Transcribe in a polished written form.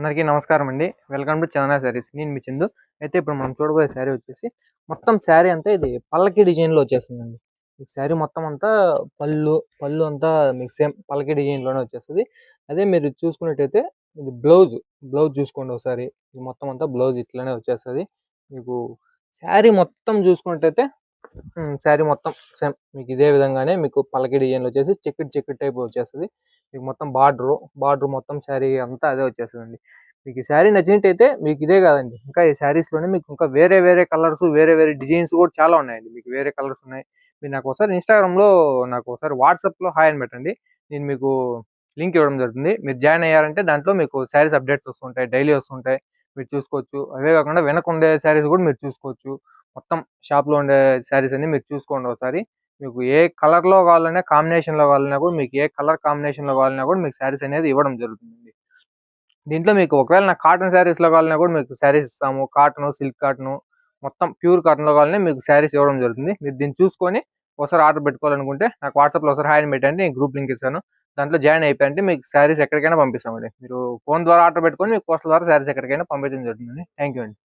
అందరికీ నమస్కారం అండి. వెల్కమ్ టు చందన శారీస్. నేను మీ చందు. అయితే ఇప్పుడు మనం చూడబోయే శారీ వచ్చేసి మొత్తం శారీ అంతా ఇది పల్లకి డిజైన్‌లో వచ్చేస్తుందండి. ఈ శారీ మొత్తం అంతా పళ్ళు అంతా మీకు సేమ్ పల్లకి డిజైన్‌లోనే వచ్చేస్తది. అదే మీరు చూసుకున్నట్టయితే ఇది బ్లౌజ్ చూసుకోండి ఒకసారి. ఇది మొత్తం అంతా బ్లౌజ్ ఇట్లనే వచ్చేస్తది. మీకు శారీ మొత్తం చూసుకున్నట్టయితే శారీ మొత్తం సేమ్ మీకు ఇదే విధంగానే మీకు పల్లకి డిజైన్‌లో వచ్చేసి చెక్కుడు టైప్ వచ్చేస్తది. మీకు మొత్తం బార్డర్ మొత్తం శారీ అంతా అదే వచ్చేస్తదండి. మీకు ఈ శారీ నచ్చినట్టయితే మీకు ఇదే కాదండి. ఇంకా ఈ శారీస్‌లోనే మీకు ఇంకా వేరే కలర్స్, వేరే డిజైన్స్ కూడా చాలా ఉన్నాయండి. మీకు వేరే కలర్స్ ఉన్నాయి. మీరు నాకు ఒకసారి ఇన్‌స్టాగ్రామ్‌లో నాకు ఒకసారి వాట్సాప్‌లో హాయ్ అని పెట్టండి. నేను మీకు లింక్ ఇవ్వడం జరుగుతుంది. మీరు జాయిన్ అయ్యారంటే దాంట్లో మీకు శారీస్ అప్డేట్స్ వస్తుంటాయి. డైలీ వస్తుంటాయి. మీరు చూసుకోవచ్చు. అవే కాకుండా వెనక ఉండే శారీస్ కూడా మీరు చూసుకోవచ్చు. మొత్తం షాప్‌లో ఉండే శారీస్ అన్ని మీరు చూసుకోండి ఒకసారి. మీకు ఏ కలర్‌లో కావాలన్నా, కాంబినేషన్‌లో కావాలన్నా కూడా మీకు ఏ కలర్ కాంబినేషన్‌లో కావాలన్నా కూడా మీకు శారీస్ అనేది ఇవ్వడం జరుగుతుందండి. దీంట్లో మీకు ఒకవేళ నాకు కాటన్ శారీస్‌లో కావాలన్నా కూడా మీకు శారీస్ ఇస్తాము. కాటను, సిల్క్ కాటను మొత్తం ప్యూర్ కాటన్‌లో కావాలన్నా మీకు శారీస్ ఇవ్వడం జరుగుతుంది. మీరు దీన్ని చూసుకొని ఒకసారి ఆర్డర్ పెట్టుకోవాలనుకుంటే నాకు వాట్సాప్‌లో ఒకసారి హాయ్ అని పెట్టండి. నేను గ్రూప్ లింక్ ఇస్తాను. దాంట్లో జాయిన్ అయిపోయారంటే మీకు శారీస్ ఎక్కడికైనా పంపిస్తామండి. మీరు ఫోన్ ద్వారా ఆర్డర్ పెట్టుకొని మీకు పోస్టల్ ద్వారా శారీస్ ఎక్కడికైనా పంపించడం జరుగుతుందండి. థాంక్ యూ అండి.